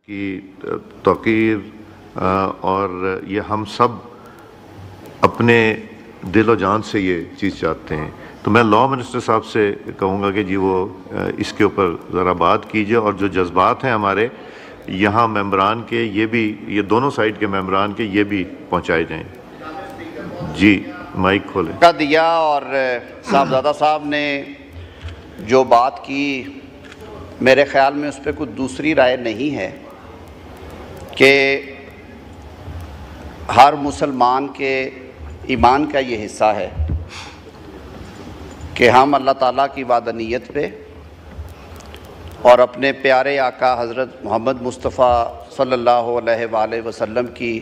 کی توقیر اور یہ ہم سب اپنے دل و جان سے یہ چیز چاہتے ہیں. تو میں لاء منسٹر صاحب سے کہوں گا کہ جی وہ اس کے اوپر ذرا بات کیجیے، اور جو جذبات ہیں ہمارے یہاں ممبران کے، یہ بھی، یہ دونوں سائڈ کے ممبران کے، یہ بھی پہنچائے جائیں. جی مائک کھولیں. کا دیا اور صاحبزادہ صاحب نے جو بات کی، میرے خیال میں اس پہ کوئی دوسری رائے نہیں ہے کہ ہر مسلمان کے ایمان کا یہ حصہ ہے کہ ہم اللہ تعالیٰ کی وحدانیت پہ اور اپنے پیارے آقا حضرت محمد مصطفیٰ صلی اللہ علیہ وآلہ وسلم کی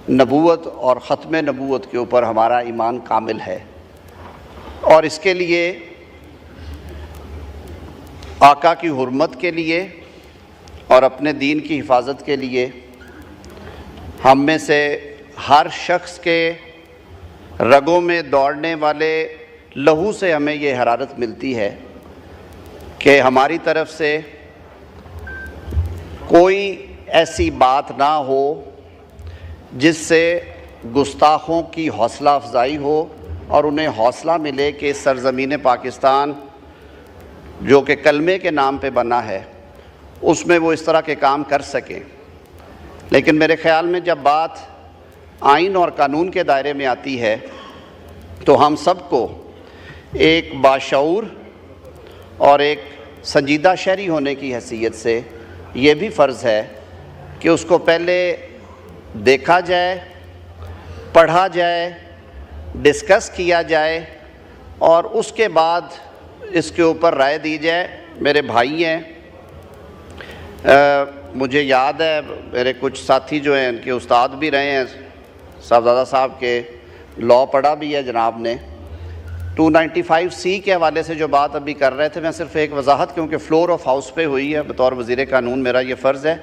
نبوت اور ختم نبوت کے اوپر ہمارا ایمان کامل ہے، اور اس کے لیے آقا کی حرمت کے لیے اور اپنے دین کی حفاظت کے لیے ہم میں سے ہر شخص کے رگوں میں دوڑنے والے لہو سے ہمیں یہ حرارت ملتی ہے کہ ہماری طرف سے کوئی ایسی بات نہ ہو جس سے گستاخوں کی حوصلہ افزائی ہو اور انہیں حوصلہ ملے کہ سرزمین پاکستان جو کہ کلمے کے نام پہ بنا ہے اس میں وہ اس طرح کے کام کر سکیں. لیکن میرے خیال میں جب بات آئین اور قانون کے دائرے میں آتی ہے تو ہم سب کو ایک باشعور اور ایک سنجیدہ شہری ہونے کی حیثیت سے یہ بھی فرض ہے کہ اس کو پہلے دیکھا جائے، پڑھا جائے، ڈسکس کیا جائے اور اس کے بعد اس کے اوپر رائے دی جائے. میرے بھائی ہیں، مجھے یاد ہے میرے کچھ ساتھی جو ہیں ان کے استاد بھی رہے ہیں، صاحبزادہ صاحب کے لاء پڑھا بھی ہے جناب نے. 295C کے حوالے سے جو بات ابھی کر رہے تھے، میں صرف ایک وضاحت، کیونکہ فلور آف ہاؤس پہ ہوئی ہے، بطور وزیر قانون میرا یہ فرض ہے.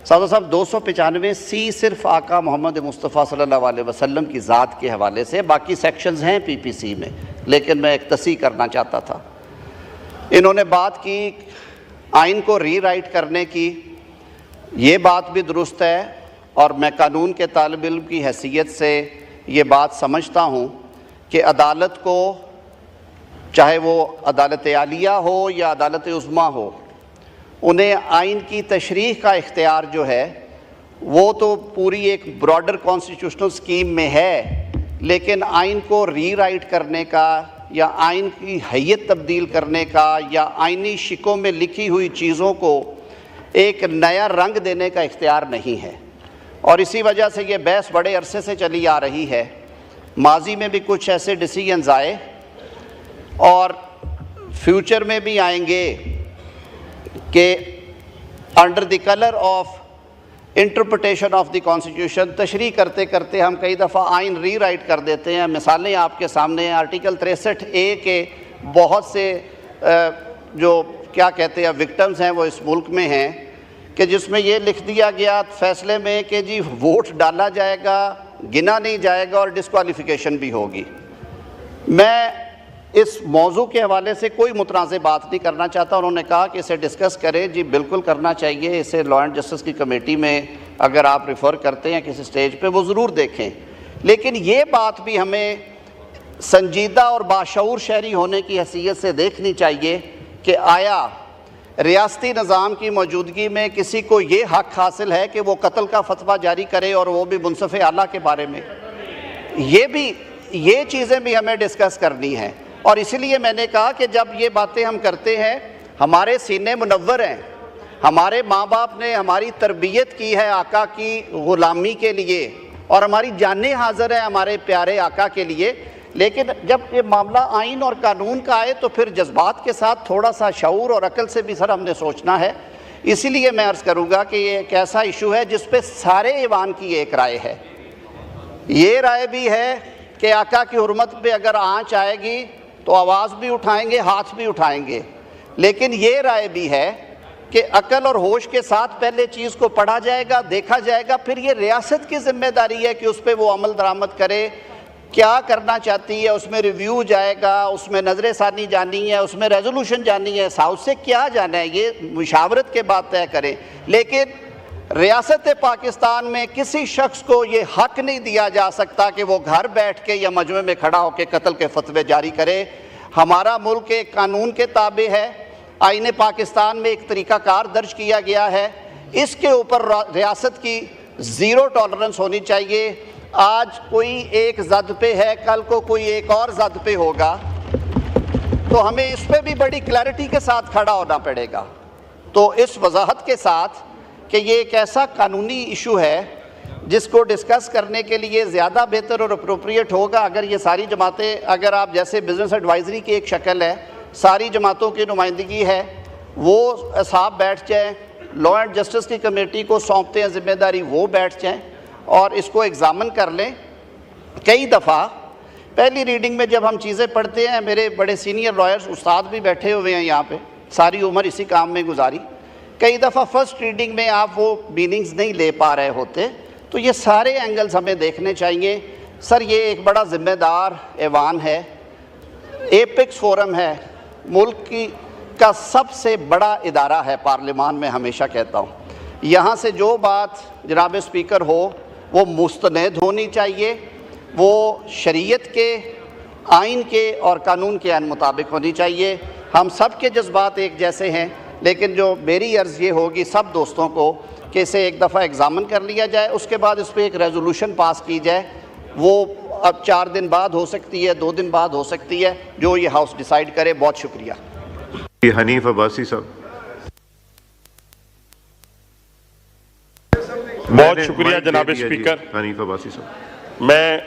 صاحبزادہ صاحب 295C صرف آقا محمد مصطفیٰ صلی اللہ علیہ وسلم کی ذات کے حوالے سے، باقی سیکشنز ہیں PPC میں، لیکن میں ایک تصحیح کرنا چاہتا تھا. انہوں نے بات کی آئین کو ری رائٹ کرنے کی، یہ بات بھی درست ہے، اور میں قانون کے طالب علم کی حیثیت سے یہ بات سمجھتا ہوں کہ عدالت کو، چاہے وہ عدالت عالیہ ہو یا عدالت عظمیٰ ہو، انہیں آئین کی تشریح کا اختیار جو ہے وہ تو پوری ایک براڈر کانسٹیٹیوشنل سکیم میں ہے، لیکن آئین کو ری رائٹ کرنے کا یا آئین کی حیت تبدیل کرنے کا یا آئینی شکوں میں لکھی ہوئی چیزوں کو ایک نیا رنگ دینے کا اختیار نہیں ہے. اور اسی وجہ سے یہ بحث بڑے عرصے سے چلی آ رہی ہے. ماضی میں بھی کچھ ایسے ڈیسیژنز آئے اور فیوچر میں بھی آئیں گے کہ under the colour of interpretation of the constitution تشریح کرتے کرتے ہم کئی دفعہ آئین ری رائٹ کر دیتے ہیں. مثالیں آپ کے سامنے ہیں. آرٹیکل 63A کے بہت سے جو کیا کہتے ہیں وکٹمز ہیں وہ اس ملک میں ہیں، کہ جس میں یہ لکھ دیا گیا فیصلے میں کہ جی ووٹ ڈالا جائے گا، گنا نہیں جائے گا اور ڈسکوالیفیکیشن بھی ہوگی. میں اس موضوع کے حوالے سے کوئی متنازع بات نہیں کرنا چاہتا. انہوں نے کہا کہ اسے ڈسکس کریں. جی بالکل کرنا چاہیے. اسے لاء اینڈ جسٹس کی کمیٹی میں اگر آپ ریفر کرتے ہیں کسی سٹیج پہ وہ ضرور دیکھیں. لیکن یہ بات بھی ہمیں سنجیدہ اور باشعور شہری ہونے کی حیثیت سے دیکھنی چاہیے کہ آیا ریاستی نظام کی موجودگی میں کسی کو یہ حق حاصل ہے کہ وہ قتل کا فتویٰ جاری کرے، اور وہ بھی منصف اعلیٰ کے بارے میں. یہ چیزیں بھی ہمیں ڈسکس کرنی ہیں. اور اسی لیے میں نے کہا کہ جب یہ باتیں ہم کرتے ہیں، ہمارے سینے منور ہیں، ہمارے ماں باپ نے ہماری تربیت کی ہے آقا کی غلامی کے لیے، اور ہماری جانیں حاضر ہیں ہمارے پیارے آقا کے لیے. لیکن جب یہ معاملہ آئین اور قانون کا آئے تو پھر جذبات کے ساتھ تھوڑا سا شعور اور عقل سے بھی سر ہم نے سوچنا ہے. اسی لیے میں عرض کروں گا کہ یہ ایک ایسا ایشو ہے جس پہ سارے ایوان کی ایک رائے ہے. یہ رائے بھی ہے کہ آقا کی حرمت پہ اگر آنچ آئے گی تو آواز بھی اٹھائیں گے، ہاتھ بھی اٹھائیں گے. لیکن یہ رائے بھی ہے کہ عقل اور ہوش کے ساتھ پہلے چیز کو پڑھا جائے گا، دیکھا جائے گا، پھر یہ ریاست کی ذمہ داری ہے کہ اس پہ وہ عمل درآمد کرے. کیا کرنا چاہتی ہے اس میں ریویو جائے گا، اس میں نظر ثانی جانی ہے، اس میں ریزولوشن جانی ہے، ہاؤس سے کیا جانا ہے یہ مشاورت کے بعد طے کریں. لیکن ریاست پاکستان میں کسی شخص کو یہ حق نہیں دیا جا سکتا کہ وہ گھر بیٹھ کے یا مجمع میں کھڑا ہو کے قتل کے فتوے جاری کرے. ہمارا ملک ایک قانون کے تابع ہے, آئین پاکستان میں ایک طریقہ کار درج کیا گیا ہے, اس کے اوپر ریاست کی زیرو ٹالرنس ہونی چاہیے. آج کوئی ایک زد پہ ہے, کل کو کوئی ایک اور زد پہ ہوگا, تو ہمیں اس پہ بھی بڑی کلیئرٹی کے ساتھ کھڑا ہونا پڑے گا. تو اس وضاحت کے ساتھ کہ یہ ایک ایسا قانونی ایشو ہے جس کو ڈسکس کرنے کے لیے زیادہ بہتر اور اپروپریٹ ہوگا اگر یہ ساری جماعتیں, اگر آپ جیسے بزنس ایڈوائزری کی ایک شکل ہے, ساری جماعتوں کی نمائندگی ہے, وہ اصحاب بیٹھ جائیں, لا اینڈ جسٹس کی کمیٹی کو سونپتے ہیں ذمہ داری, وہ بیٹھ جائیں اور اس کو ایگزامن کر لیں. کئی دفعہ پہلی ریڈنگ میں جب ہم چیزیں پڑھتے ہیں, میرے بڑے سینئر لائرز استاد بھی بیٹھے ہوئے ہیں یہاں پہ, ساری عمر اسی کام میں گزاری, کئی دفعہ فرسٹ ریڈنگ میں آپ وہ میننگز نہیں لے پا رہے ہوتے. تو یہ سارے اینگلز ہمیں دیکھنے چاہیے. سر یہ ایک بڑا ذمہ دار ایوان ہے, ایپکس فورم ہے, ملک کا سب سے بڑا ادارہ ہے پارلیمان میں, ہمیشہ کہتا ہوں. یہاں سے جو بات جناب اسپیکر ہو وہ مستند ہونی چاہیے, وہ شریعت کے, آئین کے اور قانون کے عین مطابق ہونی چاہیے. ہم سب کے جذبات ایک جیسے ہیں, لیکن جو میری عرض یہ ہوگی سب دوستوں کو کہ اسے ایک دفعہ ایگزامن کر لیا جائے, اس کے بعد اس پہ ایک ریزولوشن پاس کی جائے. وہ اب 4 دن بعد ہو سکتی ہے, 2 دن بعد ہو سکتی ہے, جو یہ ہاؤس ڈیسائیڈ کرے. بہت شکریہ. حنیف عباسی صاحب. بہت شکریہ جناب اسپیکر. حنیف عباسی صاحب. میں